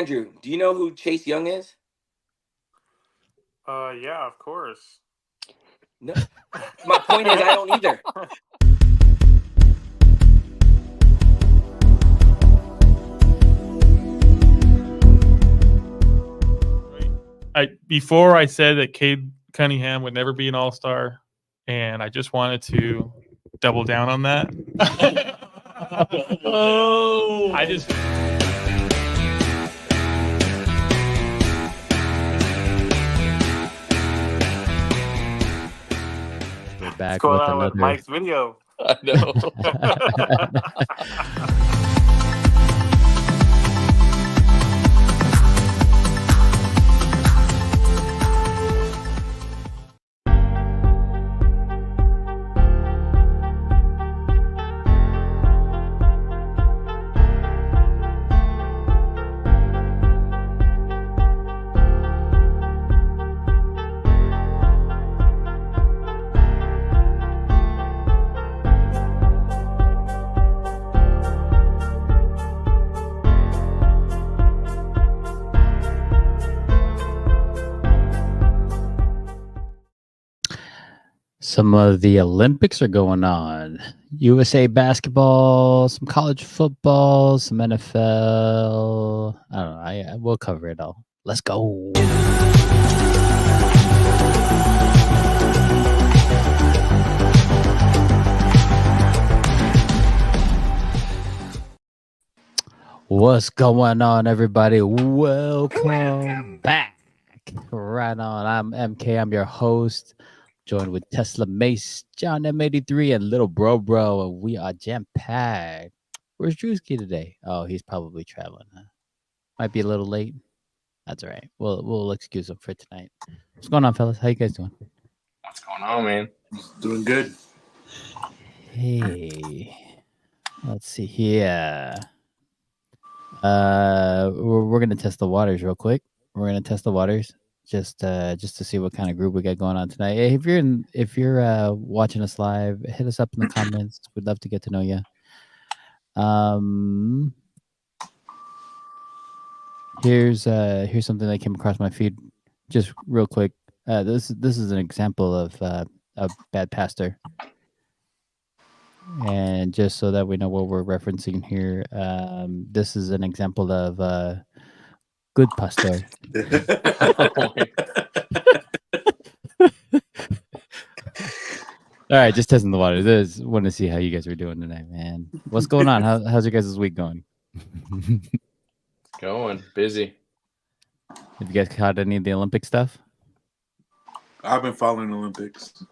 Andrew, do you know who Chase Young is? Yeah, of course. No. My point is, I don't either. Before I said that Cade Cunningham would never be an All-Star, and I just wanted to double down on that. Oh, I just. We're back What's going with on with another. Mike's video? I know. Some of the Olympics are going on. USA basketball, some college football, some NFL. I don't know. We'll cover it all. Let's go. What's going on, everybody? Welcome back. Right on. I'm MK. I'm your host. Joined with Tesla Mace, John M83, and Little Bro, and we are jam-packed. Where's Drewski today? Oh, he's probably traveling. Huh? Might be a little late. That's all right. We'll excuse him for tonight. What's going on, fellas? How you guys doing? What's going on, man? Doing good. Hey, let's see here. We're gonna test the waters real quick. We're gonna test the waters just to see what kind of group we got going on tonight. Hey, if you're watching us live, hit us up in the comments. We'd love to get to know you. Here's something that came across my feed just real quick. This is an example of a bad pastor. And just so that we know what we're referencing here, this is an example of good pastor. All right, just testing the water. Just want to see how you guys are doing tonight, man. What's going on? How's your guys' week going? Going busy. Have you guys caught any of the Olympic stuff? I've been following Olympics.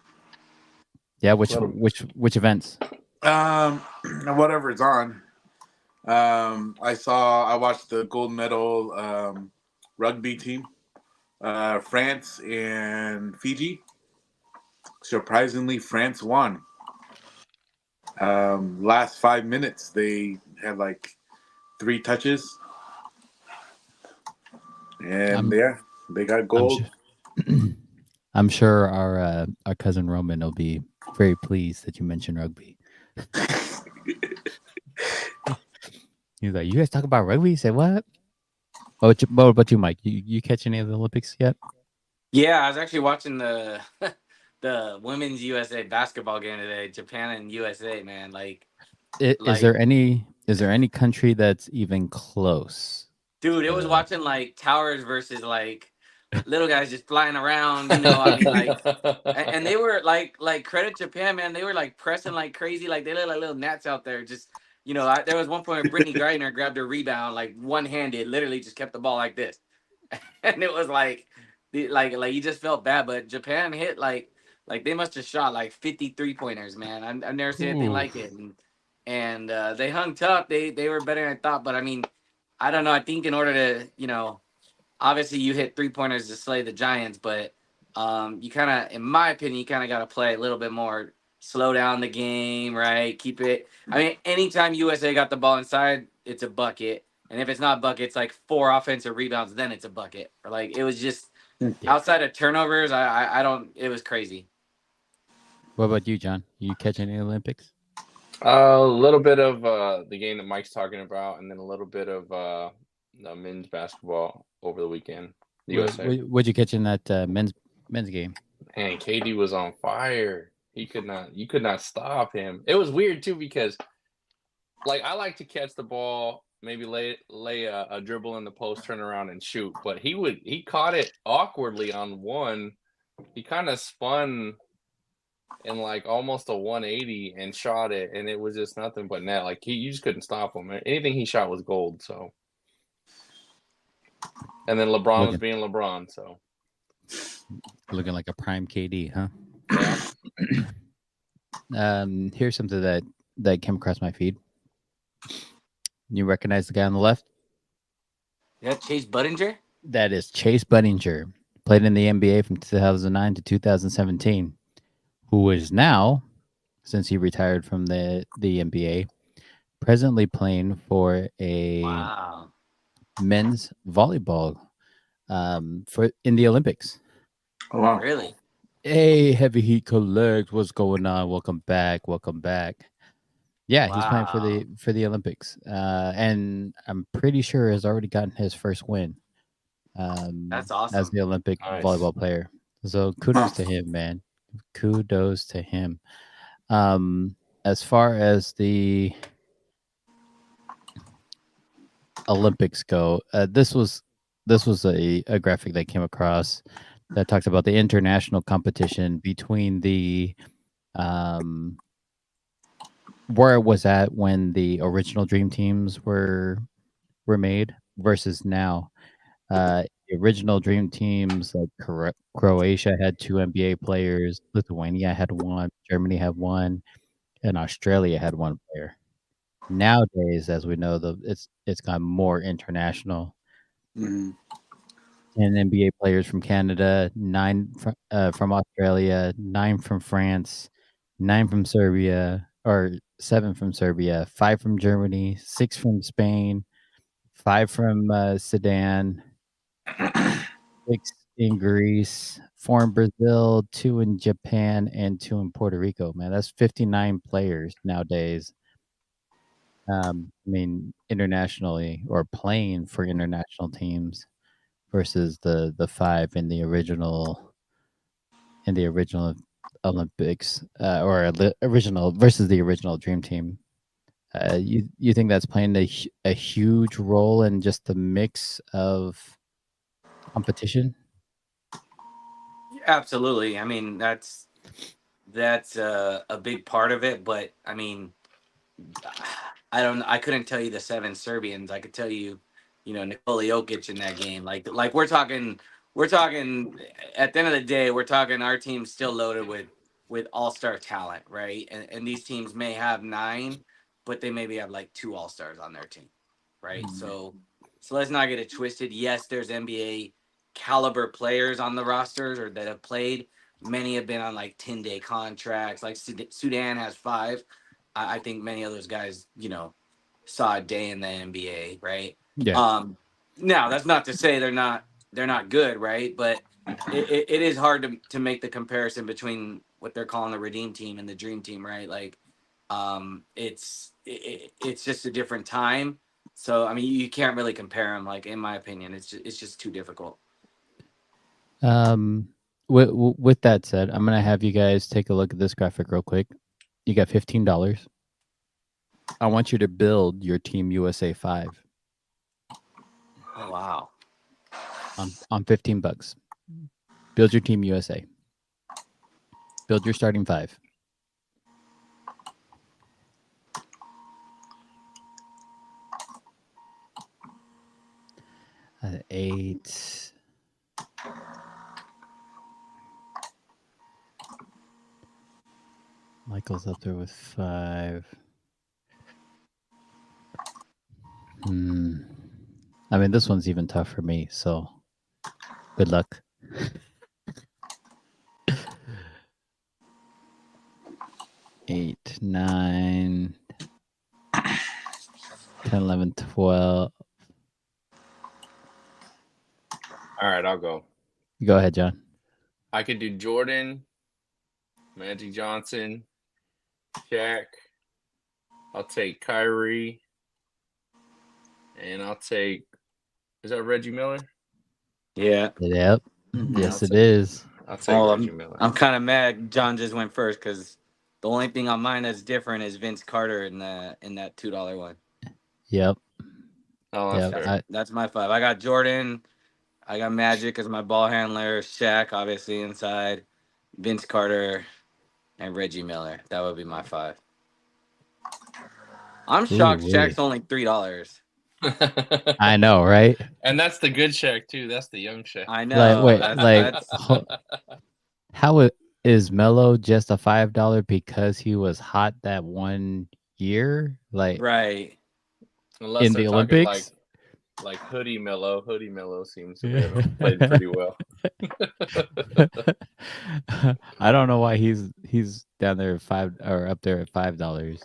Yeah, which events? Whatever it's on. I watched the gold medal rugby team, France and Fiji. Surprisingly, France won. Last 5 minutes, they had like 3 touches, and they got gold. I'm sure our cousin Roman will be very pleased that you mentioned rugby. He's like, you guys talk about rugby? You say what? What about you, Mike? You catch any of the Olympics yet? Yeah, I was actually watching the the women's USA basketball game today, Japan and USA. Man, is there any country that's even close? Dude, it was watching like towers versus like little guys just flying around. You know, I mean, like, and they were like credit Japan, man. They were like pressing like crazy, like they look like little gnats out there. Just there was one point where Brittany Griner grabbed her rebound like one-handed, literally just kept the ball like this, and it was like you just felt bad. But Japan hit like they must have shot like 53 pointers, man. I've never seen anything like it, and they hung tough. They were better than I thought, but I mean, I don't know. I think in order to obviously you hit 3-pointers to slay the Giants, but you kind of, in my opinion, you kind of got to play a little bit more, slow down the game, right? Keep it. I mean, anytime USA got the ball inside, it's a bucket. And if it's not bucket, it's like 4 offensive rebounds, then it's a bucket. Or like, it was just outside of turnovers. I don't, it was crazy. What about you, John? You catch any Olympics? A little bit of the game that Mike's talking about, and then a little bit of men's basketball over the weekend. The What, USA. what'd you catch in that men's game? And KD was on fire. You could not stop him. It was weird too because, like, I like to catch the ball, maybe lay a dribble in the post, turn around and shoot. But he caught it awkwardly on one. He kind of spun in like almost a 180 and shot it, and it was just nothing but net. Like you just couldn't stop him. Anything he shot was gold. So, and then LeBron was being LeBron. So, looking like a prime KD, huh? yeah. Here's something that came across my feed. You recognize the guy on the left? Yeah, Chase Budinger. That is Chase Budinger. Played in the NBA from 2009 to 2017. Who is now, since he retired from the NBA, presently playing for a Wow. men's volleyball for in the Olympics. Oh wow! Really? Hey, Heavy Heat Collect, what's going on? Welcome back. Yeah, he's playing for the Olympics, and I'm pretty sure has already gotten his first win. That's As awesome. the Olympic Nice. volleyball player. So kudos to him, man. Kudos to him. As far as the Olympics go, this was a graphic that came across that talks about the international competition between the where it was at when the original dream teams were made versus now. The original dream teams like Croatia had 2 NBA players, Lithuania had 1, Germany had 1, and Australia had 1 player. Nowadays, as we know, it's gone more international. Mhm. 10 NBA players from Canada, 9 from Australia, 9 from France, 9 from Serbia, or 7 from Serbia, 5 from Germany, 6 from Spain, 5 from Sudan, 6 in Greece, 4 in Brazil, 2 in Japan, and 2 in Puerto Rico. Man, that's 59 players nowadays. I mean, internationally or playing for international teams versus the 5 in the original Olympics original versus the original Dream Team. You think that's playing a huge role in just the mix of competition? Absolutely. I mean, that's a big part of it. But I mean, I couldn't tell you the 7 Serbians. I could tell you, Nikola Jokic in that game. Like we're talking. At the end of the day, we're talking. Our team's still loaded with all-star talent, right? And these teams may have 9, but they maybe have like 2 all-stars on their team, right? So let's not get it twisted. Yes, there's NBA caliber players on the rosters or that have played. Many have been on like 10-day contracts. Like Sudan has 5. I think many of those guys, saw a day in the NBA, right? Yeah. Now that's not to say they're not good, right? But it is hard to make the comparison between what they're calling the Redeem Team and the Dream Team, right? Like, it's just a different time. So I mean, you can't really compare them. Like in my opinion, it's just too difficult. With that said, I'm gonna have you guys take a look at this graphic real quick. You got $15. I want you to build your Team USA 5 Oh wow. on $15. Build your Team USA. Build your starting 5. 8. Michael's up there with 5. I mean, this one's even tough for me, so good luck. 8, 9, 10, 11, 12. All right, I'll go. Go ahead, John. I could do Jordan, Magic Johnson, Shaq. I'll take Kyrie, and I'll take Is that Reggie Miller? Yeah. Yep. Mhm. Yes, I'll it take- is. I'll take Oh, Reggie Miller. I'm kind of mad. John just went first because the only thing on mine that's different is Vince Carter in that $2 one. Yep. Oh, that's Yep. fair. That's my 5. I got Jordan. I got Magic as my ball handler. Shaq, obviously, inside. Vince Carter and Reggie Miller. That would be my 5. I'm shocked Ooh-wee. Shaq's only $3. I know, right? And that's the good Shaq too. That's the young Shaq. I know. Wait, that's how is Melo just a $5 because he was hot that one year, like right. Unless in they're the talking Olympics? like Hoodie Mello. Hoodie Mello seems to have played pretty well. I don't know why he's down there at up there at $5.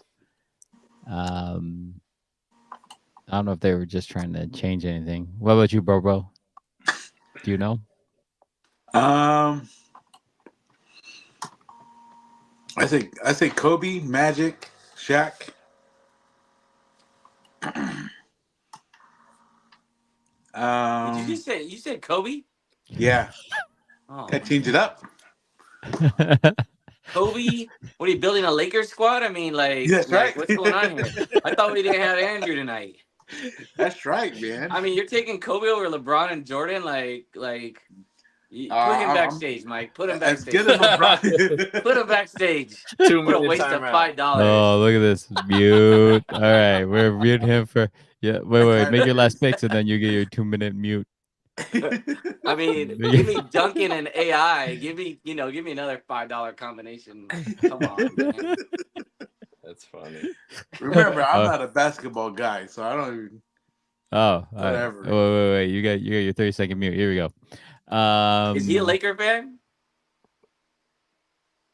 I don't know if they were just trying to change anything. What about you, bro? Do you know? I think Kobe, Magic, Shaq. Did you just say you said Kobe? Yeah, Oh, gotta change it up. Kobe? What are you building a Lakers squad? I mean, like, That's right. what's going on here? I thought we didn't have Andrew tonight. That's right, man. I mean, you're taking Kobe over LeBron and Jordan, like put him I'm- backstage, Mike. Put him As backstage. good as LeBron. Put him backstage. 2 What a minute waste of timeout. $5. Oh, look at this. Mute. All right. We're muting him for wait. Make your last picks and then you get your 2-minute mute. I mean, give me Duncan and AI. Give me another $5 combination. Come on, man. That's funny. Remember, I'm not a basketball guy, so I don't even. Oh, all right. Whatever. Wait. You got your 30-second mute. Here we go. Is he a Laker fan?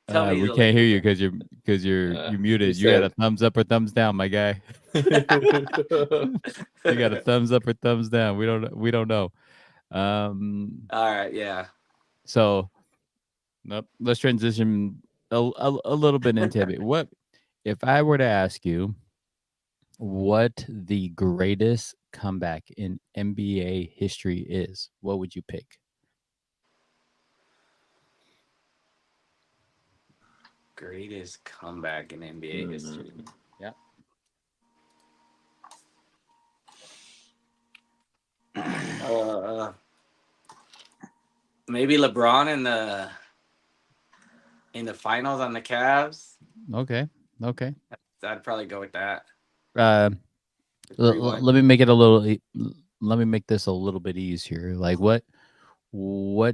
Tell me he's we a can't hear Laker you because you're muted. you You got a said- thumbs up or thumbs down, my guy. You got a thumbs up or thumbs down. We don't know. All right, yeah. So, nope. Let's transition a little bit into it. What if I were to ask you what the greatest comeback in NBA history is? What would you pick? Greatest comeback in NBA history. Yeah. Maybe LeBron in the finals on the Cavs. Okay. I'd probably go with that. Let 3-1. me make it a little. Let me make this a little bit easier. Like, what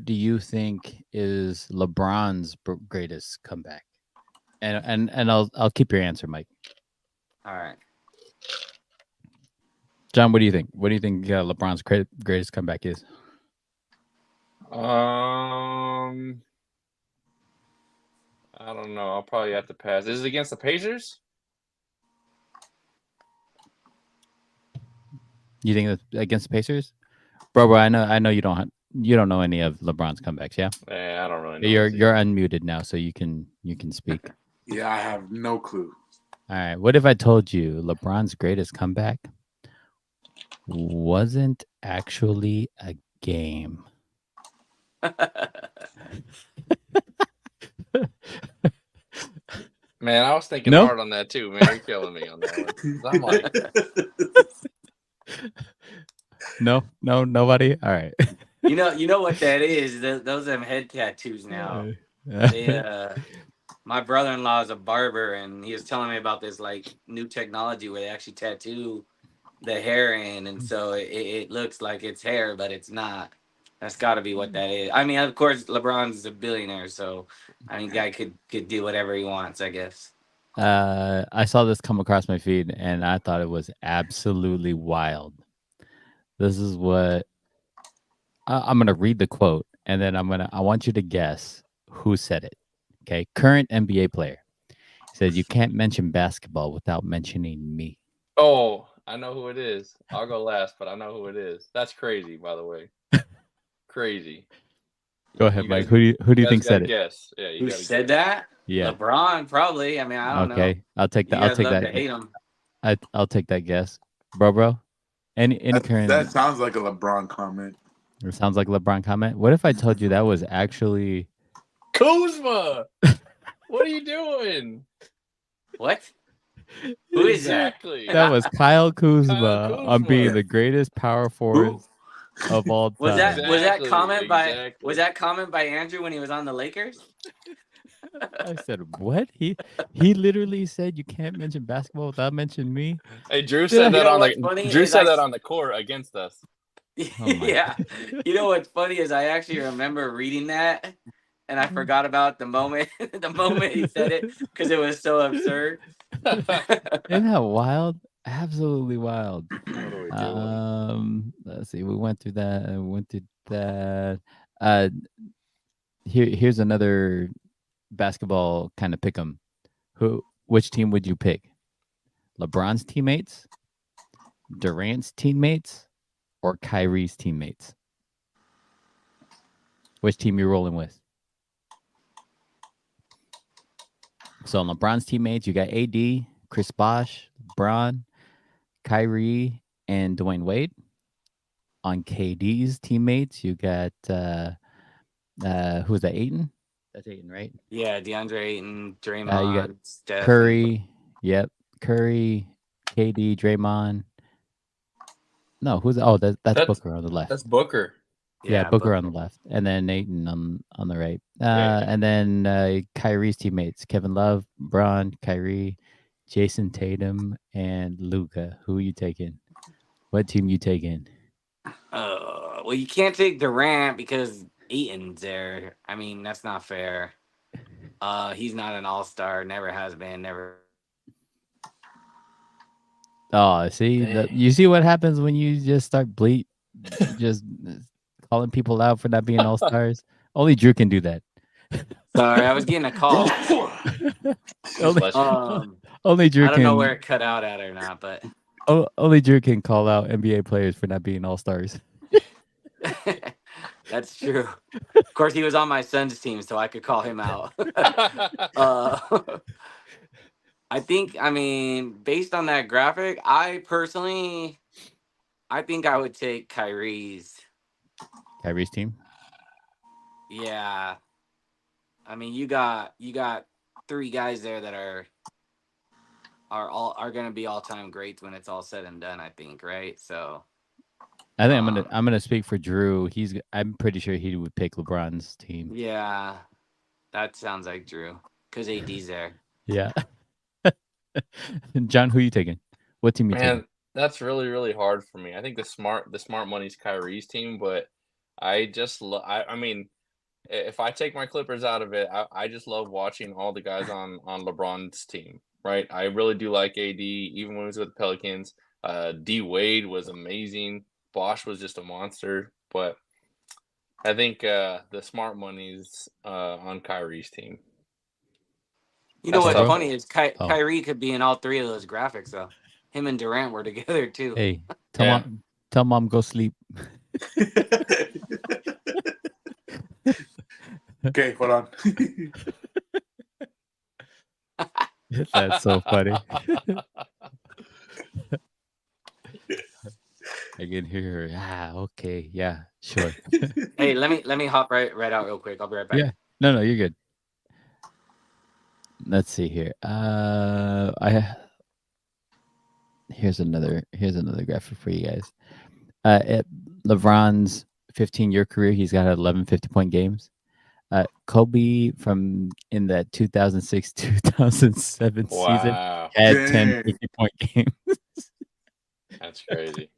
do you think is LeBron's greatest comeback? And I'll keep your answer, Mike. All right. John, what do you think? What do you think LeBron's greatest comeback is? I don't know. I'll probably have to pass. Is it against the Pacers? You think that's against the Pacers, bro? I know you don't know any of LeBron's comebacks, yeah? I don't really know. You're unmuted now, so you can speak. Yeah, I have no clue. All right. What if I told you LeBron's greatest comeback wasn't actually a game? Man, I was thinking No? hard on that too, man. You're killing me on that one. I'm like, No, nobody. All right. You know what that is? Those are them head tattoos now. They, my brother-in-law is a barber, and he was telling me about this like new technology where they actually tattoo the hair in, and so it looks like it's hair, but it's not. That's got to be what that is. I mean, of course, LeBron's a billionaire, so I mean, guy could do whatever he wants, I guess. I saw this come across my feed, and I thought it was absolutely wild. This is what I'm gonna read the quote, and then I want you to guess who said it. Okay, current NBA player says you can't mention basketball without mentioning me. oh, I know who it is. I'll go last, but I know who it is. That's crazy, by the way. Crazy. Go ahead, You Mike. guys- Who do you guys think said gotta it? Guess. Yeah, you Who gotta said guess. that? Yeah. LeBron, probably. I mean, I don't know. Okay, I'll take You that. I'll guys take love that. to hate him. I'll take that guess, bro. Any That current. sounds like a LeBron comment. It sounds like a LeBron comment. What if I told you that was actually Kuzma, what are you doing? What? Who is that? Exactly. that was Kyle Kuzma Kyle on being Kuzma. the greatest power Who? forward of all time? Was that Exactly, comment by exactly. Andrew when he was on the Lakers? I said what? He literally said you can't mention basketball without mentioning me. Hey, Drew Did said I- You that know on what's the funny Drew is said that on the court against us. Oh my yeah. You know what's funny is I actually remember reading that, and I forgot about the moment he said it because it was so absurd. Isn't that wild? Absolutely wild. What are we doing? Let's see. We went through that. We went through that. Uh, here's another basketball kind of pick 'em. Which team would you pick? LeBron's teammates, Durant's teammates, or Kyrie's teammates? Which team you rolling with? So on LeBron's teammates, you got AD, Chris Bosh, LeBron, Kyrie, and Dwayne Wade. On KD's teammates, you got who's that? Ayton. That's Ayton, right? Yeah, DeAndre Ayton, You Draymond, got Steph, Curry. Yep, Curry, KD, Draymond. No, who's that's That's- Booker on the left. That's Booker. Yeah, Booker on the left, and then Ayton on the right. And then Kyrie's teammates: Kevin Love, Braun, Kyrie, Jason Tatum, and Luca. Who are you taking? What team you taking? Well, you can't take Durant because Ayton's there. I mean, that's not fair. He's not an all-star. Never has been. Never. Oh, see, you see what happens when you just start just calling people out for not being all stars. Only Drew can do that. Sorry, I was getting a call. Only Drew I don't know can. where it cut out at or not, but Only Drew can call out NBA players for not being all stars. that's true. Of course, he was on my son's team, so I could call him out. I think, I mean, based on that graphic, I think I would take Kyrie's team. Yeah. I mean, you got three guys there that are going to be all-time greats when it's all said and done, I think, right? So I think I'm gonna speak for Drew. I'm pretty sure he would pick LeBron's team. Yeah. That sounds like Drew cuz AD's there. Yeah. John, who you taking? What team you taking? That's really, really hard for me. I think the smart money's Kyrie's team, but I just I mean, if I take my Clippers out of it, I just love watching all the guys on LeBron's team, right? I really do like AD, even when he was with the Pelicans. D Wade was amazing. Bosh was just a monster, but I think the smart money's on Kyrie's team. You know That's what's tough. funny is Kyrie could be in all three of those graphics, though. Him and Durant were together too. Hey, tell mom go sleep. Okay, hold on. That's so funny. I can hear her. Okay, yeah, sure. Hey, let me hop right out real quick. I'll be right back. Yeah, no, you're good. Let's see here. Here's another graphic for you guys. At LeBron's 15-year career, he's got 11 50-point games. Kobe from in that 2006-2007 season had 10 50-point games. That's crazy.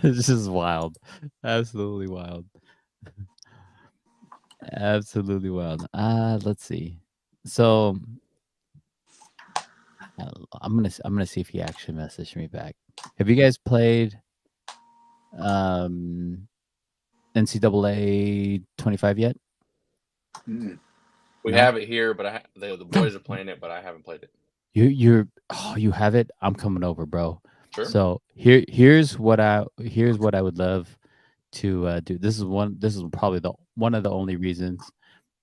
This is wild. Absolutely wild. Absolutely wild. Let's see. So I'm gonna see if he actually messaged me back. Have you guys played NCAA 25 yet? We have it here, but the boys are playing it, but I haven't played it. You have it? I'm coming over, bro. Sure. So here's what I would love to do. This is probably one of the only reasons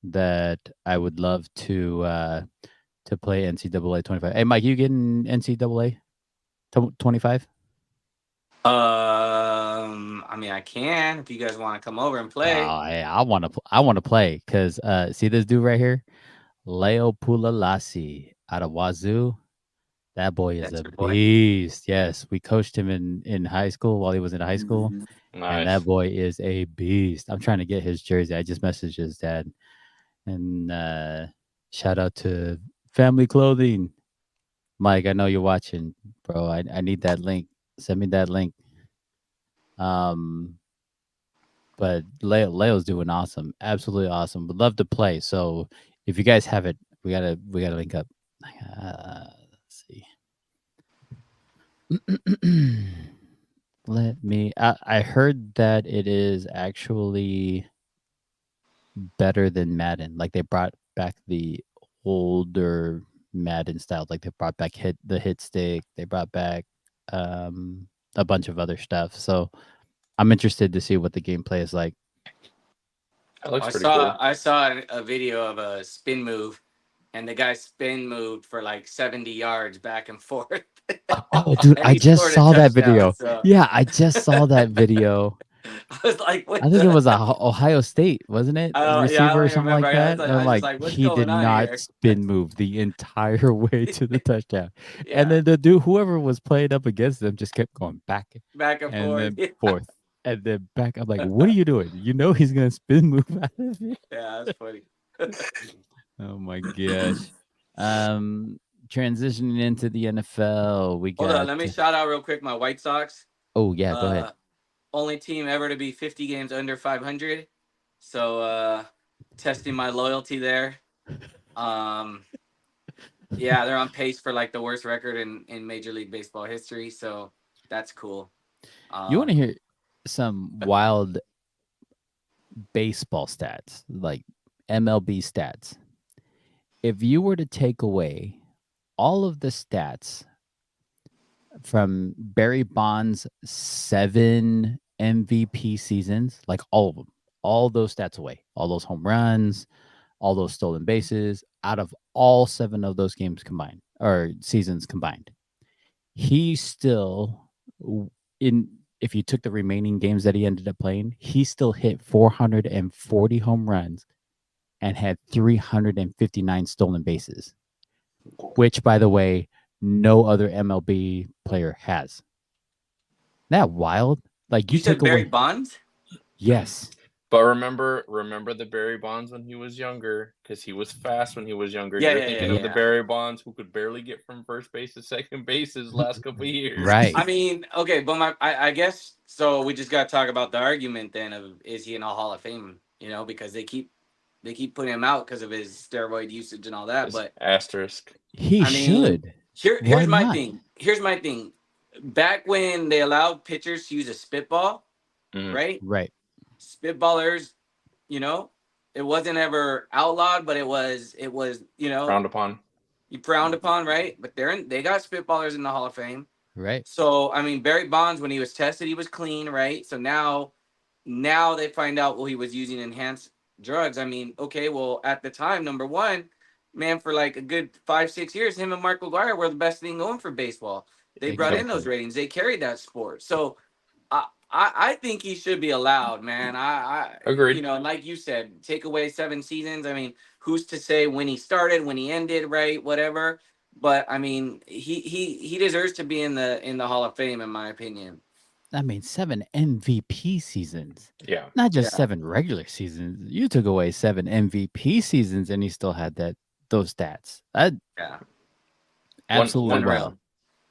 that I would love to play NCAA 25. Hey, Mike, you getting NCAA 25? I mean, I can if you guys want to come over and play. I want to. I want to play because see this dude right here, Leo Pulalasi out of Wazoo. That boy is That's a your boy. beast. Yes, we coached him in high school while he was in high school, Mhm. and Nice. that boy is a beast. I'm trying to get his jersey. I just messaged his dad, and shout out to Family Clothing, Mike. I know you're watching, bro. I need that link. Send me that link. Um, but Leo's doing awesome, absolutely awesome. Would love to play. So if you guys have it, we gotta link up. Let's see. Let me. I heard that it is actually better than Madden. Like they brought back the older Madden style. Like they brought back the hit stick. They brought back a bunch of other stuff. So I'm interested to see what the gameplay is like. That looks I pretty saw cool. I saw a video of a spin move, and the guy spin moved for like 70 yards back and forth. Oh, dude, And I he just scored a saw that touchdown. video. So Yeah, I just saw that video. I was like, I what think it was the? Ohio State, wasn't it? A Yeah, I receiver don't or even something remember. like that. And I I'm was just like, like, what's he did going on not here? spin move the entire way to the touchdown. And Yeah, then the dude, whoever was playing up against them, just kept going back back and and forth. then forth and then back. I'm like, what are you doing? You know he's gonna spin move out of it. Yeah, that's funny. Oh my gosh. Um, Transitioning into the NFL, we Hold on, got. let me shout out real quick my White Sox. Oh yeah, go ahead. Only team ever to be 50 games under 500. So testing my loyalty there. Um, yeah, they're on pace for like the worst record in Major League Baseball history. So that's cool. You want to Um, hear some wild baseball stats, like MLB stats? If you were to take away all of the stats from Barry Bonds' 7 MVP seasons, like all of them, all those stats away, all those home runs, all those stolen bases, out of all 7 of those games combined or seasons combined, he still in if you took the remaining games that he ended up playing, he still hit 440 home runs and had 359 stolen bases, which, by the way, no other MLB player has. Isn't that wild? Like you you said took Barry away. Bonds? Yes. But remember the Barry Bonds when he was younger, because he was fast when he was younger. Yeah, You're yeah, thinking yeah, of the yeah. Barry Bonds who could barely get from first base to second base his last couple of years. Right. I mean, okay, but I guess so. We just got to talk about the argument then of is he in a Hall of Fame? You know, because they keep putting him out because of his steroid usage and all that. His But asterisk. He I mean, should. Why here's my not? thing. Here's my thing. Back when they allowed pitchers to use a spitball, Mhm. right? Right. Spitballers, you know, it wasn't ever outlawed, but it was Frowned upon. you frowned upon, right? But they got spitballers in the Hall of Fame. Right. So I mean, Barry Bonds, when he was tested, he was clean, right? So now they find out, well, he was using enhanced drugs. I mean, okay, well, at the time, number one, man, for like a good 5-6 years, him and Mark McGwire were the best thing going for baseball. They brought in those Exactly. ratings. They carried that sport. So I think he should be allowed, man. Agreed. You know, and like you said, take away 7 seasons. I mean, who's to say when he started, when he ended, right? Whatever. But I mean, he deserves to be in the Hall of Fame, in my opinion. I mean, 7 MVP seasons, Yeah. not just Yeah. 7 regular seasons. You took away 7 MVP seasons, and he still had those stats. Yeah. Absolutely unreal. wild.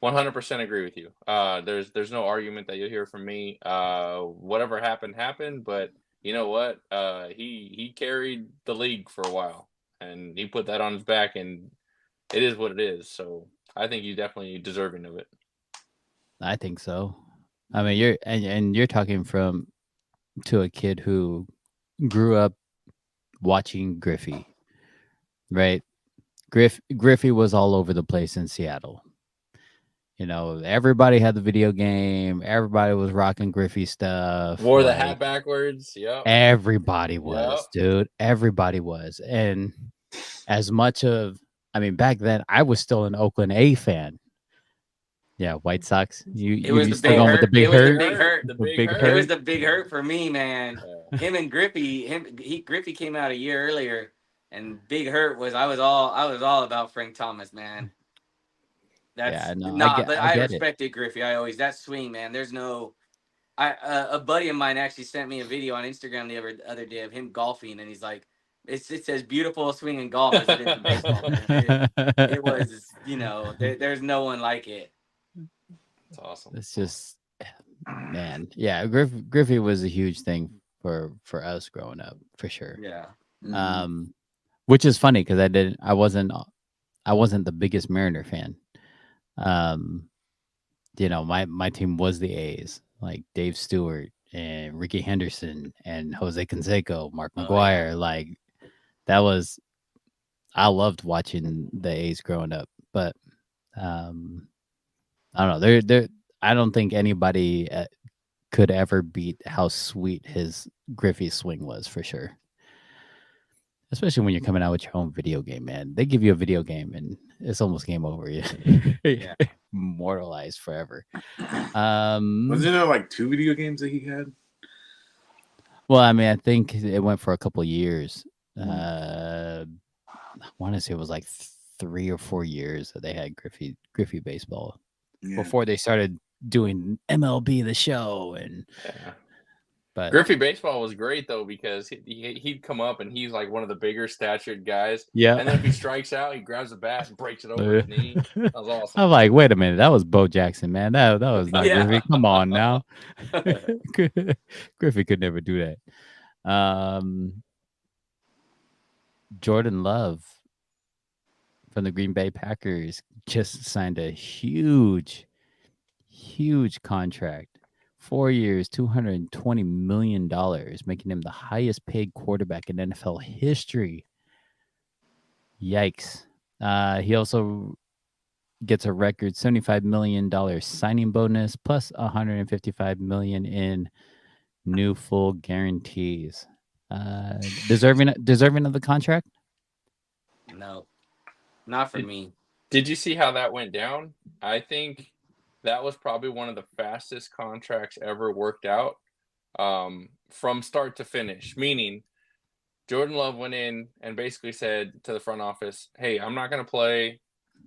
100% agree with you. There's no argument that you'll hear from me. Whatever happened, but you know what? He carried the league for a while, and he put that on his back, and it is what it is. So I think he's definitely deserving of it. I think so. I mean, you're talking to a kid who grew up watching Griffey, right? Griffey was all over the place in Seattle. You know, everybody had the video game. Everybody was rocking Griffey stuff. Wore the like, hat backwards. Yep. Everybody was, dude. Everybody was. And as much of, I mean, back then I was still an Oakland A fan. Yeah, White Sox. It was You the still big going with the hurt. big It was the hurt? big hurt. The The big big It hurt. was the big hurt for me, man. Yeah. Him and Griffey, Griffey came out a year earlier, and Big Hurt was I was all about Frank Thomas, man. That's Yeah, no, nah, but I I get it. respected Griffey. I always that swing, man. There's no. A buddy of mine actually sent me a video on Instagram the other day of him golfing, and he's like, it's as beautiful a swing in golf as it is in baseball, man. It was, there's no one like it. It's awesome. It's just, man, yeah. Griffey was a huge thing for us growing up, for sure. Yeah. Which is funny because I wasn't the biggest Mariner fan. My team was the A's, like Dave Stewart and Ricky Henderson and Jose Canseco, Mark Oh, yeah. McGuire. Like I loved watching the A's growing up, but I don't know. I don't think anybody could ever beat how sweet his Griffey swing was, for sure. Especially when you're coming out with your own video game, man. They give you a video game and it's almost game over. Yeah. Immortalized forever. Wasn't there like 2 video games that he had? Well, I mean, I think it went for a couple years. I want to say it was like 3 or 4 years that they had Griffey baseball before they started doing MLB the Show. And but Griffey baseball was great though because he'd come up and he's like one of the bigger statured guys. Yeah. And then if he strikes out, he grabs the bat and breaks it over his knee. That was awesome. I'm like, wait a minute, that was Bo Jackson, man. That was not Yeah. Griffey. Come on now. Griffey could never do that. Jordan Love from the Green Bay Packers just signed a huge contract. 4 years, $220 million, making him the highest paid quarterback in NFL history. Yikes. He also gets a record $75 million signing bonus plus $155 million in new full guarantees. Deserving of the contract? No, not for me. Did you see how that went down? I think that was probably one of the fastest contracts ever worked out from start to finish. Meaning, Jordan Love went in and basically said to the front office, "Hey, I'm not going to play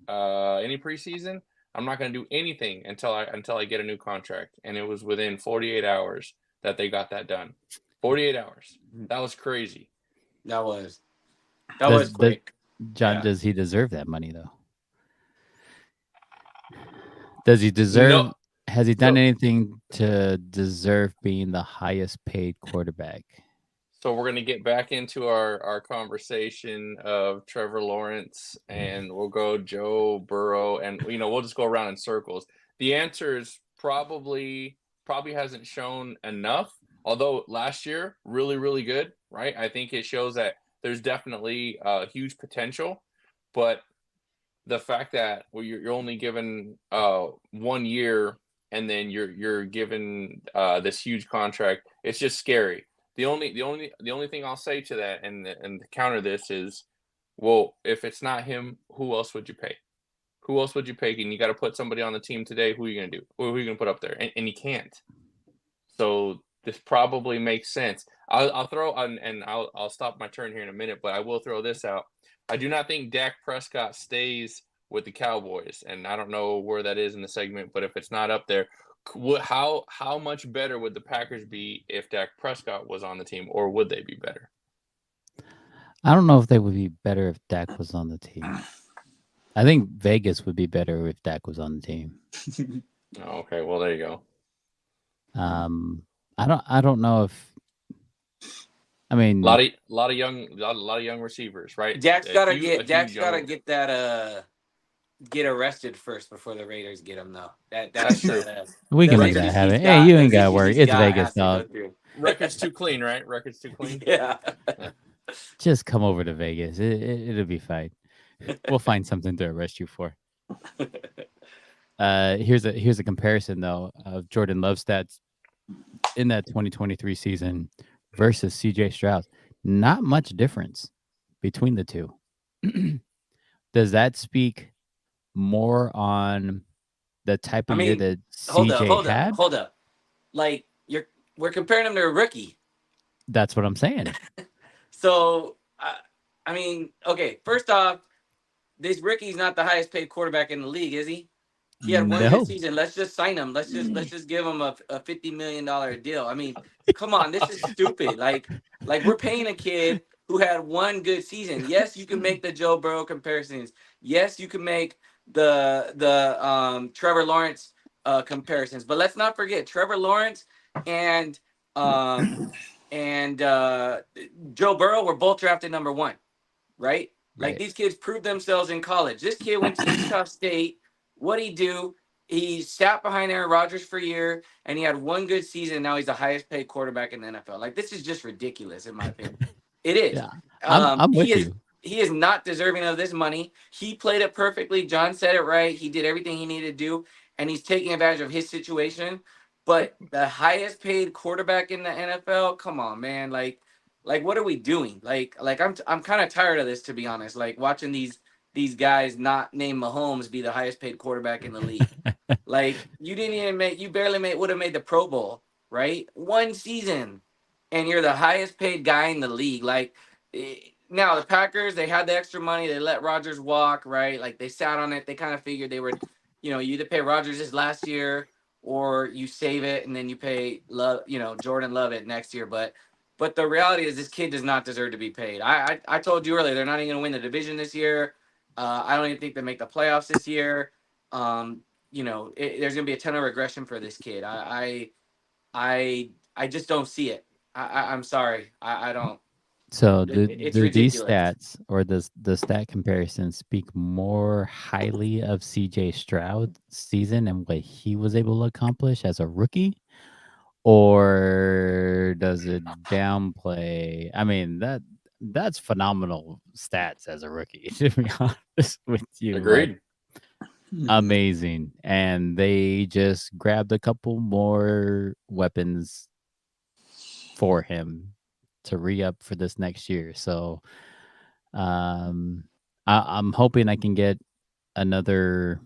any preseason. I'm not going to do anything until I get a new contract." And it was within 48 hours that they got that done. 48 hours. That was crazy. That was quick. John, Yeah. does he deserve that money though? Does he deserve? No. Has he done anything to deserve being the highest paid quarterback? So we're going to get back into our conversation of Trevor Lawrence, and we'll go Joe Burrow, and we'll just go around in circles. The answer is probably hasn't shown enough. Although last year, really, really good, right? I think it shows that there's definitely huge potential, but the fact that you're only given 1 year and then you're given this huge contract, it's just scary. The only thing I'll say to that and to counter this is, well, if it's not him, who else would you pay? Who else would you pay? And you got to put somebody on the team today. Who are you going to do? Who are you going to put up there? And you can't. So this probably makes sense. I'll throw on, and I'll stop my turn here in a minute, but I will throw this out. I do not think Dak Prescott stays with the Cowboys, and I don't know where that is in the segment, but if it's not up there, how much better would the Packers be if Dak Prescott was on the team, or would they be better? I don't know if they would be better if Dak was on the team. I think Vegas would be better if Dak was on the team. Oh, okay, well there you go. I don't know if. I mean, a lot of young receivers, right? Dak's got to get that get arrested first before the Raiders get him though. That's true. We can the make that issues happen. he's Hey, got- you the ain't got to issues worry. he's It's got Vegas, has to go dog. through. Record's too clean, right? Record's too clean. Yeah. Just come over to Vegas. It'll be fine. We'll find something to arrest you for. Here's a comparison though of Jordan Love stats in that 2023 season versus CJ Stroud. Not much difference between the two. Does that speak more on the type I of year mean, that hold CJ up, had. hold up. Like we're comparing him to a rookie. That's what I'm saying. So I mean, okay. First off, this rookie's not the highest paid quarterback in the league, is he? He had one good No. season. Let's just sign him. Let's just give him a $50 million deal. I mean, come on, this is stupid. Like we're paying a kid who had one good season. Yes, you can make the Joe Burrow comparisons. Yes, you can make the Trevor Lawrence comparisons. But let's not forget Trevor Lawrence and Joe Burrow were both drafted number 1, right? Like Right. these kids proved themselves in college. This kid went to Utah State. What'd he do? He sat behind Aaron Rodgers for a year, and he had one good season. Now he's the highest paid quarterback in the NFL. Like this is just ridiculous, in my opinion. It is. Yeah. I'm He with is. you. He is not deserving of this money. He played it perfectly. John said it right. He did everything he needed to do, and he's taking advantage of his situation. But the highest paid quarterback in the NFL, come on, man. Like what are we doing? Like I'm kind of tired of this, to be honest. Like watching these guys not named Mahomes be the highest paid quarterback in the league. Like you barely would have made the Pro Bowl, right? One season, and you're the highest paid guy in the league. Like now the Packers, they had the extra money, they let Rodgers walk, right? Like they sat on it. They kind of figured they would, you either pay Rodgers this last year or you save it and then you pay Jordan Love it next year. But the reality is this kid does not deserve to be paid. I told you earlier they're not even going to win the division this year. I don't even think they make the playoffs this year. There's going to be a ton of regression for this kid. I just don't see it. I'm sorry. I don't. So It's do these ridiculous. stats or the stat comparisons speak more highly of CJ Stroud's season and what he was able to accomplish as a rookie? Or does it downplay? I mean, that's phenomenal stats as a rookie, to be honest with you. Like, Agreed. amazing. And they just grabbed a couple more weapons for him to re-up for this next year. So I'm hoping I can get another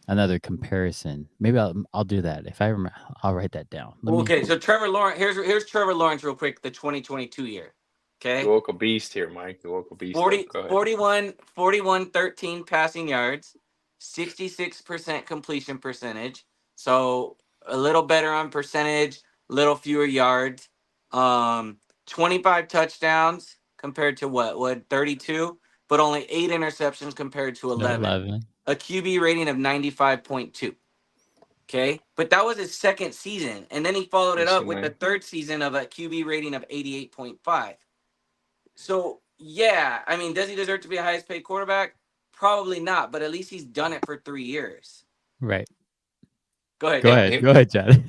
another comparison. Maybe I'll do that. If I remember, I'll write that down. Okay, so Trevor Lawrence, here's Trevor Lawrence real quick, the 2022 year. Okay. You woke a beast here, Mike. You woke a beast. 40, Go ahead. 41, 13 passing yards, 66% completion percentage. So a little better on percentage, little fewer yards. 25 touchdowns compared to what 32, but only 8 interceptions compared to 11. A QB rating of 95.2. Okay, but that was his second season, and then he followed it up with the third season of a QB rating of 88.5. So yeah, I mean, does he deserve to be a highest paid quarterback? Probably not, but at least he's done it for 3 years. Right. Go ahead. Go ahead, John.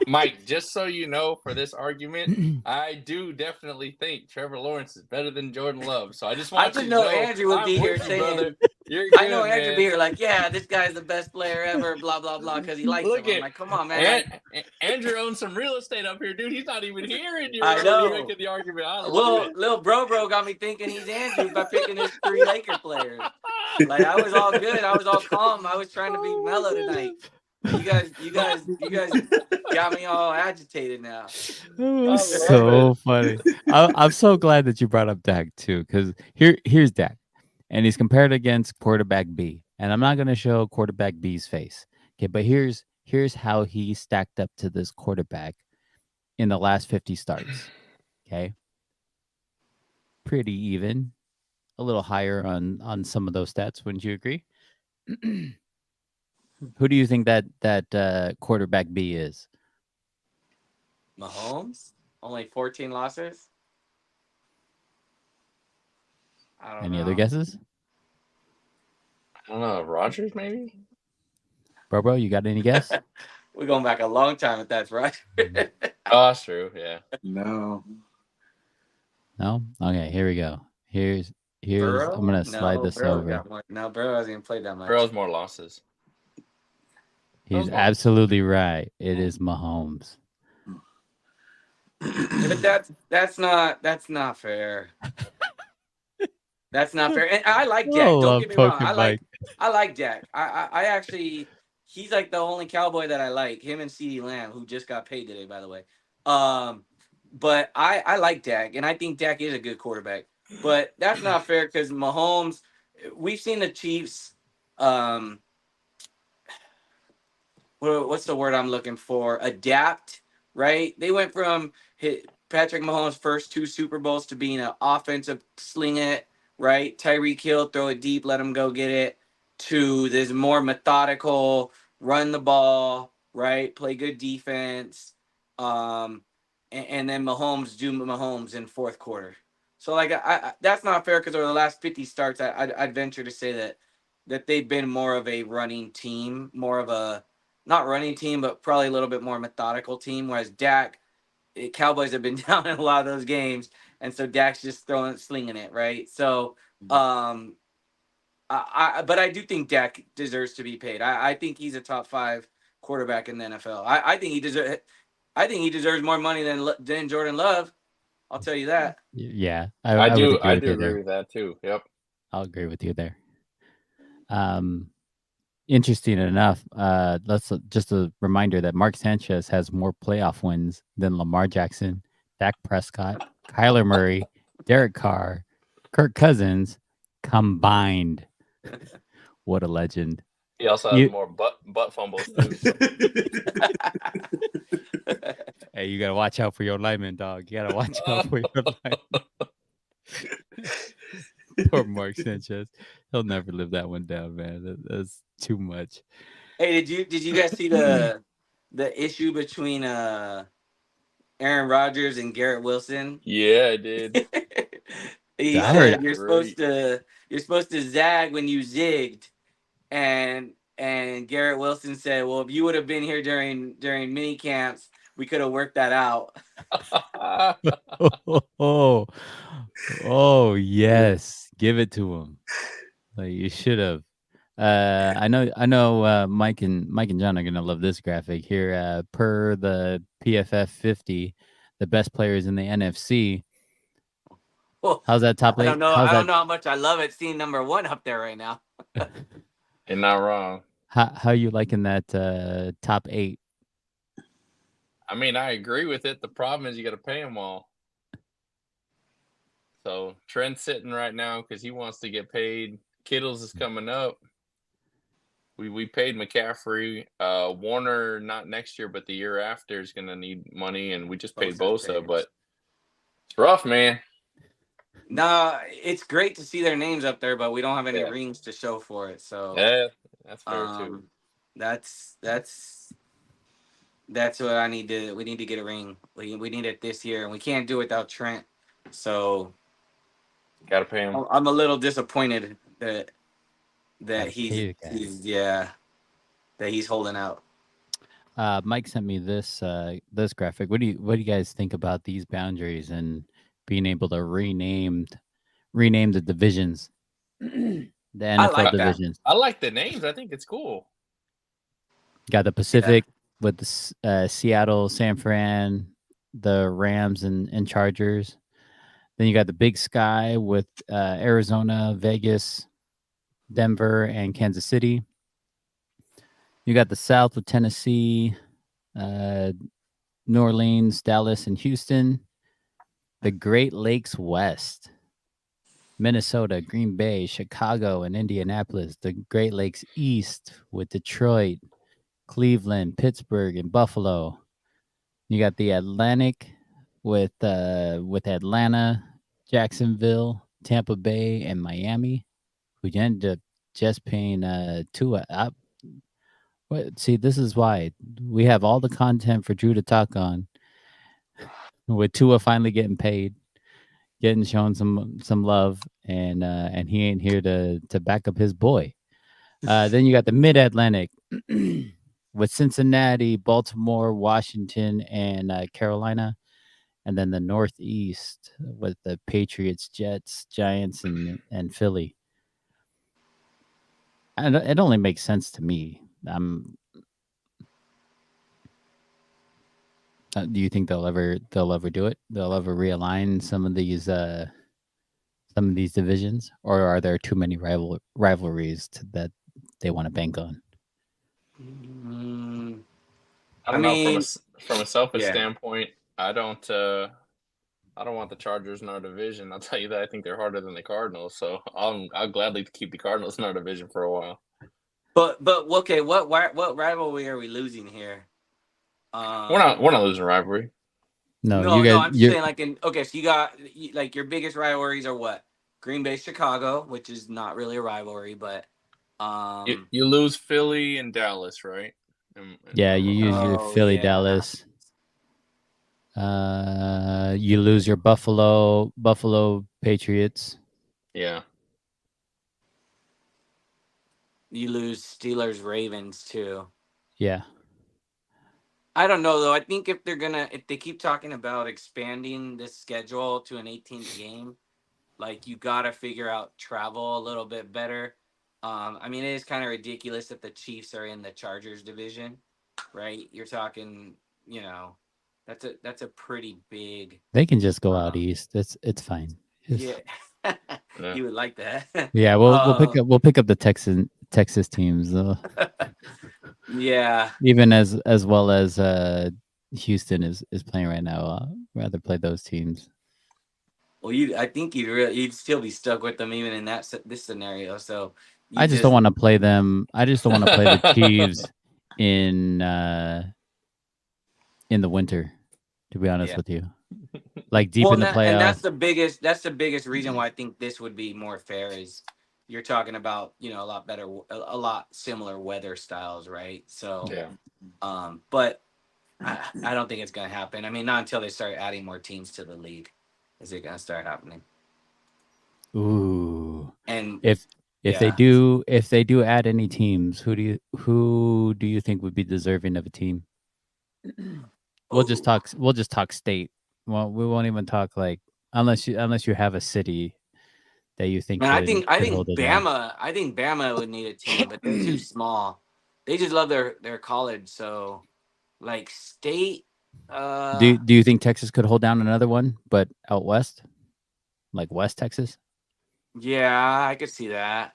Mike, just so you know, for this argument, I do definitely think Trevor Lawrence is better than Jordan Love. So I just want you to know Andrew would be here saying, brother. You're good, I know Andrew man. would be here like, yeah, this guy's the best player ever, blah, blah, blah, because he likes him. I'm like, come on, man. Andrew owns some real estate up here, dude. He's not even here, and you're making the argument. I love it. Little bro got me thinking he's Andrew by picking his 3 Laker players. Like, I was all good. I was all calm. I was trying to be mellow tonight. You guys got me all agitated now. So funny. I'm so glad that you brought up Dak too, because here's Dak, and he's compared against quarterback B, and I'm not going to show quarterback B's face. Okay, but here's how he stacked up to this quarterback in the last 50 starts. Okay, pretty even, a little higher on some of those stats. Wouldn't you agree? Who do you think that quarterback B is? Mahomes? Only 14 losses? I don't know. Any other guesses? I don't know. Rodgers, maybe? Bro, you got any guess? We're going back a long time if that's right. Oh, that's true. Yeah. No. No? Okay, here we go. Here's Burrow? I'm gonna slide this over. No, Burrow hasn't even played that much. Burrow's more losses. He's absolutely right. It is Mahomes. But that's not fair. That's not fair. And I like Dak. Don't get me wrong. I like Dak. I actually, he's like the only Cowboy that I like. Him and CeeDee Lamb, who just got paid today, by the way. But I like Dak, and I think Dak is a good quarterback. But that's not fair because Mahomes. We've seen the Chiefs. Um, what's the word I'm looking for? Adapt, right? They went from Patrick Mahomes' first two Super Bowls to being an offensive sling it, right? Tyreek Hill, throw it deep, let him go get it, to this more methodical, run the ball, right? Play good defense. And then Mahomes do Mahomes in fourth quarter. So like that's not fair because over the last 50 starts, I'd venture to say that they've been more of a running team, more of a not running team, but probably a little bit more methodical team. Whereas Dak, Cowboys have been down in a lot of those games, and so Dak's just slinging it, right? So, but I do think Dak deserves to be paid. I think he's a top 5 quarterback in the NFL. I think he deserves. I think he deserves more money than Jordan Love. I'll tell you that. Yeah, I I would do. agree I with do you agree there. with that too. Yep. I'll agree with you there. Interesting enough, that's just a reminder that Mark Sanchez has more playoff wins than Lamar Jackson, Dak Prescott, Kyler Murray, Derek Carr, Kirk Cousins combined. What a legend! He also has You, more butt fumbles too. hey, you gotta watch out for your lineman, dog. You gotta watch out for your lineman. Poor Mark Sanchez. He'll never live that one down, man. That's too much. Hey, did you guys see the issue between Aaron Rodgers and Garrett Wilson? Yeah, I did. He I That was heard. said great. you're supposed to zag when you zigged, and Garrett Wilson said, "Well, if you would have been here during mini camps, we could have worked that out." Oh, oh yes, give it to him. Like you should have. I know. Mike and John are gonna love this graphic here. Per the PFF 50, the best players in the NFC. Well, How's that top I don't eight? know. How's I don't that? know how much I love it seeing number 1 up there right now. And not wrong. How you liking that top 8? I mean, I agree with it. The problem is you got to pay them all. So Trent's sitting right now because he wants to get paid. Kittles is coming up. We paid McCaffrey. Warner not next year, but the year after is going to need money, and we just paid Bosa. But it's rough, man. Nah, it's great to see their names up there, but we don't have any rings to show for it. So Yeah, that's fair too. That's what I need to. We need to get a ring. We need it this year, and we can't do it without Trent. So Got to pay him. I'm a little disappointed that Gotta pay the guy. that he's holding out. Mike sent me this graphic. What do you guys think about these boundaries and being able to rename the divisions, the NFL like that. divisions? I like the names. I think it's cool. Got the Pacific with the Seattle, San Fran, the Rams and Chargers. Then you got the Big Sky with Arizona, Vegas, Denver, and Kansas City. You got the South with Tennessee, New Orleans, Dallas, and Houston. The Great Lakes West, Minnesota, Green Bay, Chicago, and Indianapolis. The Great Lakes East with Detroit, Cleveland, Pittsburgh, and Buffalo. You got the Atlantic with Atlanta, Jacksonville, Tampa Bay, and Miami. We ended up just paying Tua. See, this is why we have all the content for Drew to talk on. With Tua finally getting paid, getting shown some love, and he ain't here to back up his boy. Then you got the Mid Atlantic with Cincinnati, Baltimore, Washington, and Carolina, and then the Northeast with the Patriots, Jets, Giants, and Philly. And it only makes sense to me. Do you think they'll ever do it? They'll ever realign some of some of these divisions, or are there too many rivalries that they want to bank on? I I don't know. mean, From a selfish yeah. standpoint, I don't want the Chargers in our division. I'll tell you that. I think they're harder than the Cardinals. So I'll gladly keep the Cardinals in our division for a while. But okay, what rivalry are we losing here? We're not losing rivalry. No, No, you guys. I'm just saying like so you got like your biggest rivalries are what? Green Bay, Chicago, which is not really a rivalry, but You lose Philly and Dallas, right? Yeah, you use your Philly, yeah. Dallas. You lose your Buffalo Patriots. Yeah. You lose Steelers, Ravens too. Yeah. I don't know though. I think if they keep talking about expanding this schedule to an 18th game, like you gotta figure out travel a little bit better. I mean, it is kind of ridiculous that the Chiefs are in the Chargers division, right? You're talking, that's a pretty big. They can just go out east. It's fine. Yeah, you would like that. Yeah, we'll pick up the Texas teams though. Yeah. Even as well as Houston is playing right now. Rather play those teams. Well, I think you'd still be stuck with them even in this scenario. So I just don't want to play them. I just don't want to play the Chiefs in the winter. To be honest with you, like deep in the playoffs. And that's the biggest reason why I think this would be more fair is you're talking about a lot similar weather styles, right? So yeah. But I don't think it's gonna happen. I mean, not until they start adding more teams to the league is it gonna start happening. Ooh. And if they do add any teams, who do you think would be deserving of a team? We'll just talk state. Well, we won't even talk like unless you have a city that you think. Man, I think Bama would need a team, but they're too small. They just love their college, so like state. Do you think Texas could hold down another one, but out west, like West Texas? Yeah, I could see that.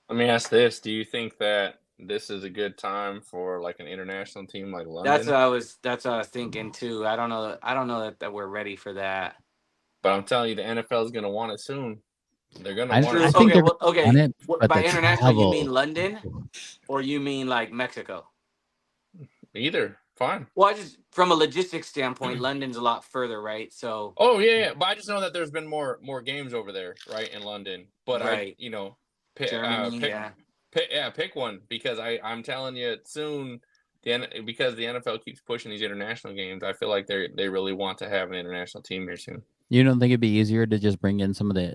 Let me ask this: do you think that this is a good time for like an international team like London? That's what I was thinking too. I don't know that we're ready for that. But I'm telling you, the NFL is going to want it soon. They're going to want it. I think okay. It, by international, you mean London, or you mean like Mexico? Either, fine. Well, from a logistics standpoint, London's a lot further, right? So. Oh yeah, but I just know that there's been more games over there, right, in London. But right. Germany, pick one because I'm telling you soon. Because the NFL keeps pushing these international games, I feel like they really want to have an international team here soon. You don't think it'd be easier to just bring in some of the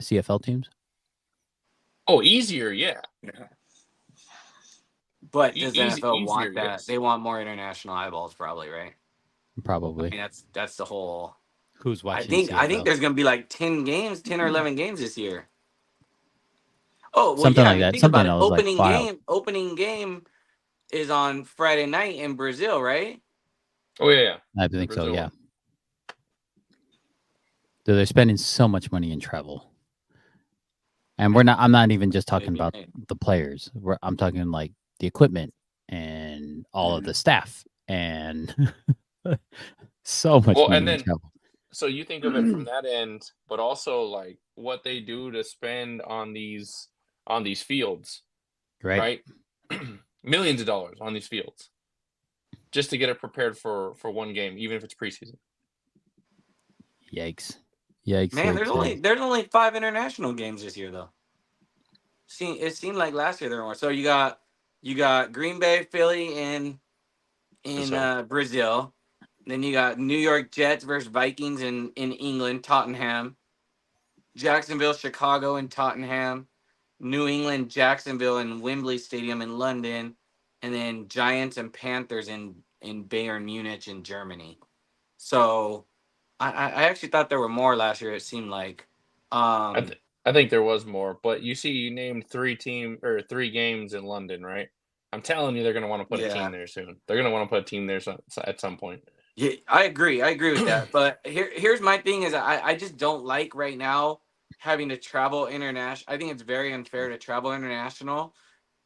CFL teams? Oh, easier, yeah. But does the NFL want that? Yes. They want more international eyeballs, probably, right? Probably. I mean, that's the whole. Who's watching? I think there's gonna be like 10 or 11 games this year. Oh, well, something like that. Something else. Opening game is on Friday night in Brazil, right? Oh yeah. I think Brazil. So. Yeah. So they're spending so much money in travel, and I'm not even just talking about the players. I'm talking like the equipment and all of the staff and so much money and then, in travel. So you think of it from that end, but also like what they do to spend on these fields, right? Millions of dollars on these fields just to get it prepared for one game, even if it's preseason. Yikes. Man, there's only 5 international games this year though. It seemed like last year there were more. So you got Green Bay, Philly in Brazil. Then you got New York Jets versus Vikings in England, Tottenham. Jacksonville, Chicago and Tottenham. New England, Jacksonville and Wembley Stadium in London. And then Giants and Panthers in Bayern Munich in Germany. So I actually thought there were more last year, it seemed like. I think there was more, but you named 3 games in London, right? I'm telling you, they're going to want to put a team there soon. They're going to want to put a team there at some point. Yeah, I agree with that. But here's my thing is I just don't like right now having to travel international. I think it's very unfair to travel international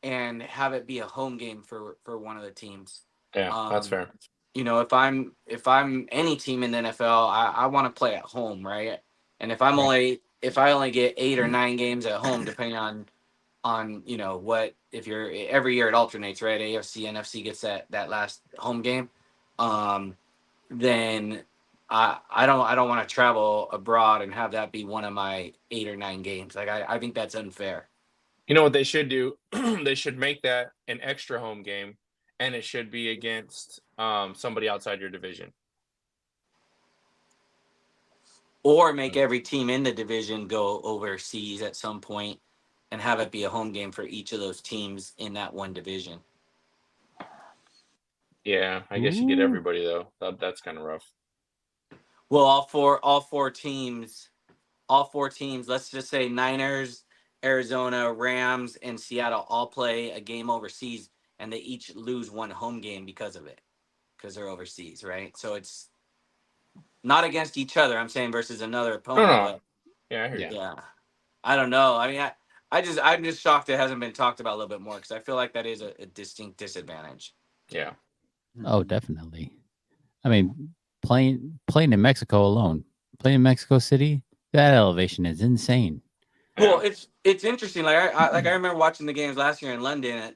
and have it be a home game for one of the teams. Yeah, that's fair. You know, if I'm any team in the NFL, I want to play at home, right? And if I only get 8 or 9 games at home, depending on you know what, if you're every year it alternates, right? AFC, NFC gets that last home game. Then I don't want to travel abroad and have that be one of my 8 or 9 games. Like I think that's unfair. You know what they should do? They should make that an extra home game, and it should be against somebody outside your division. Or make every team in the division go overseas at some point and have it be a home game for each of those teams in that one division. Yeah, I guess you get everybody though. That's kind of rough. Well, all four teams, let's just say Niners, Arizona, Rams, and Seattle all play a game overseas, and they each lose one home game because of it, because they're overseas, right? So it's not against each other. I'm saying versus another opponent. No. But Yeah, I hear you. yeah, I don't know. I mean, I'm just shocked it hasn't been talked about a little bit more, because I feel like that is a distinct disadvantage. Yeah. Oh, definitely. I mean, playing in Mexico alone, playing in Mexico City, that elevation is insane. Well, it's interesting. Like I remember watching the games last year in London.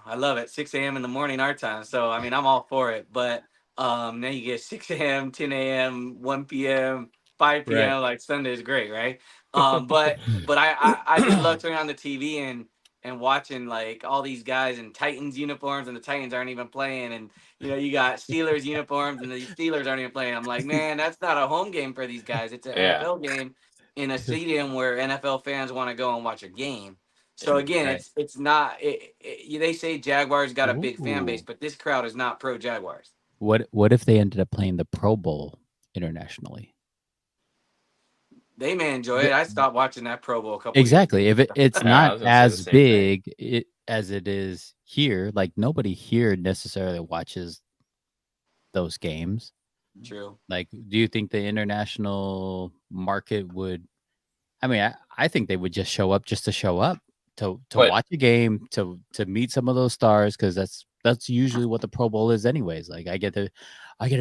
I love it. 6 a.m. in the morning our time. So I mean, I'm all for it. But now you get 6 a.m., 10 a.m., 1 p.m., 5 p.m. Right. Like Sunday is great, right? But I just love turning on the TV and watching like all these guys in Titans uniforms, and the Titans aren't even playing, and you got Steelers uniforms and the Steelers aren't even playing. I'm like, man, that's not a home game for these guys. It's an Yeah. NFL game in a stadium where NFL fans want to go and watch a game. So again, Right. it's not. They say Jaguars got a big fan base, Ooh. but this crowd is not pro Jaguars. What if they ended up playing the Pro Bowl internationally? They may enjoy it. I stopped watching that Pro Bowl a couple Exactly. years If it's Yeah, I not was gonna say the as same thing. big as it is here, like nobody here necessarily watches those games. True. Like, do you think the international market would? I mean, I think they would just show up just to show up to But- watch a game, to meet some of those stars, because that's usually what the Pro Bowl is, anyways. Like, I get to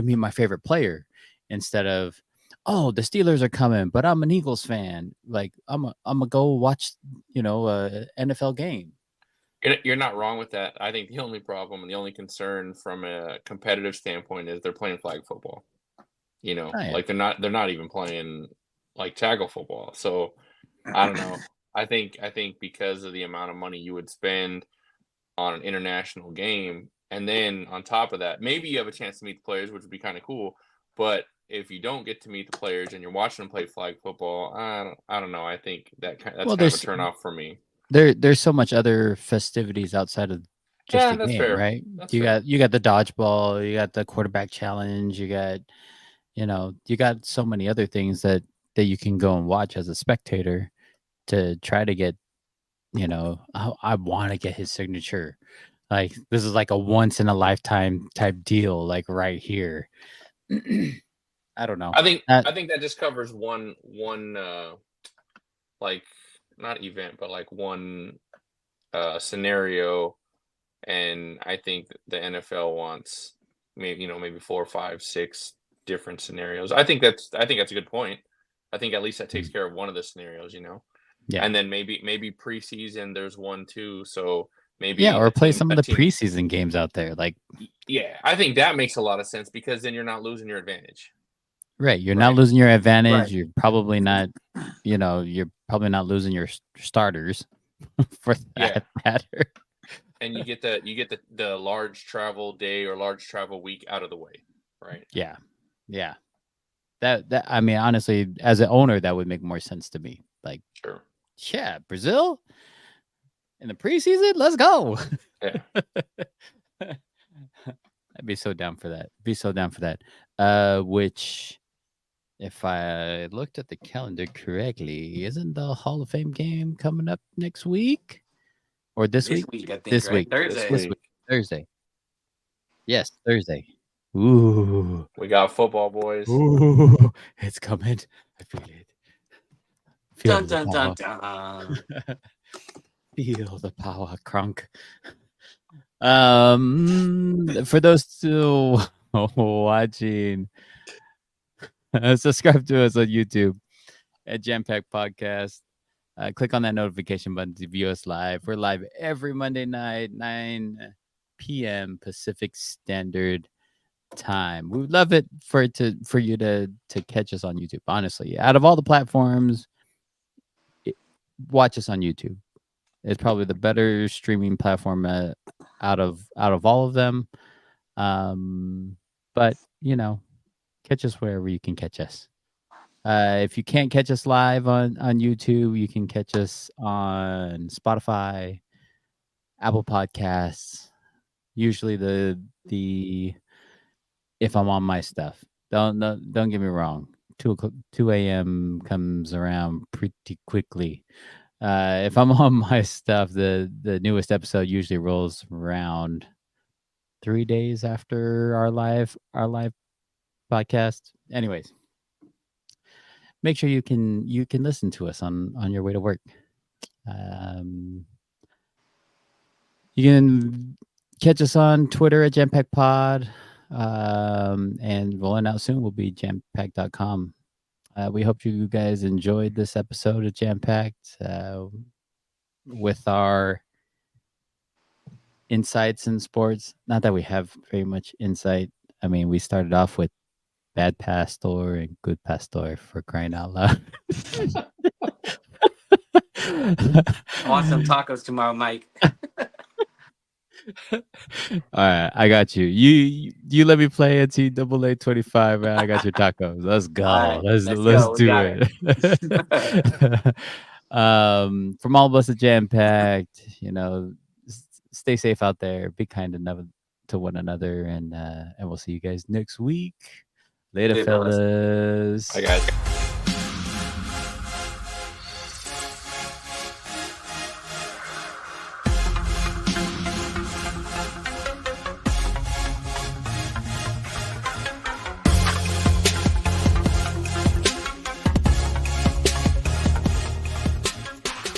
meet my favorite player instead of, oh, the Steelers are coming, but I'm an Eagles fan. Like, I'm a go watch a NFL game. You're not wrong with that. I think the only problem and the only concern from a competitive standpoint is they're playing flag football. Oh, yeah. Like they're not even playing like tackle football. So I don't know. I think because of the amount of money you would spend on an international game, and then on top of that, maybe you have a chance to meet the players, which would be kind of cool. But if you don't get to meet the players and you're watching them play flag football, I don't know. I think that's kind of a turnoff for me. There's so much other festivities outside of just Yeah, the that's game, fair. right? That's you fair. got the dodgeball, you got the quarterback challenge, you got you got so many other things that you can go and watch as a spectator to try to get, I want to get his signature. Like, this is like a once in a lifetime type deal, like right here. I don't know. I think that just covers one like not event, but like one scenario, and I think the NFL wants maybe 4, 5, 6 different scenarios. I think that's a good point. I think at least that takes care of one of the scenarios, Yeah. And then maybe preseason there's one too, so maybe or play team, some of the preseason games out there, like. Yeah, I think that makes a lot of sense, because then you're not losing your advantage. Right, you're not losing your advantage. Right. You're probably not, you're probably not losing your starters for that matter. And you get the large travel day or large travel week out of the way, right? Yeah. That I mean, honestly, as an owner, that would make more sense to me. Like, Sure. yeah, Brazil in the preseason, let's go. Yeah. I'd be so down for that. Which, if I looked at the calendar correctly, isn't the Hall of Fame game coming up next week? Or this week? I think, This right? week. Thursday. This week. Thursday. Yes, Thursday. Ooh. We got football, boys. Ooh. It's coming. I feel Feel Dun the dun power. dun dun. Feel the power, Crunk. For those still watching, subscribe to us on YouTube at Jam Pack Podcast. Click on that notification button to view us live. We're live every Monday night, 9 p.m. Pacific Standard Time. We would love it for you to catch us on YouTube. Honestly, out of all the platforms, watch us on YouTube. It's probably the better streaming platform out of all of them. But catch us wherever you can catch us. If you can't catch us live on YouTube, you can catch us on Spotify, Apple Podcasts. Usually the if I'm on my stuff. Don't get me wrong. 2 a.m. comes around pretty quickly. If I'm on my stuff, the newest episode usually rolls around 3 days after our live podcast. Anyways, make sure you can listen to us on your way to work. You can catch us on Twitter at JamPackPod. And rolling out soon will be jampack.com. We hope you guys enjoyed this episode of Jam Packed with our insights in sports. Not that we have very much insight. I mean, we started off with bad pastor and good pastor, for crying out loud. I want some tacos tomorrow, Mike. All right, I got you. You let me play NCAA 25, man. I got your tacos. Let's go. All right, Let's go. We do got it. From all of us at Jam Packed, stay safe out there. Be kind enough to one another, and we'll see you guys next week. Later, Later, fellas. fellas. Bye, guys.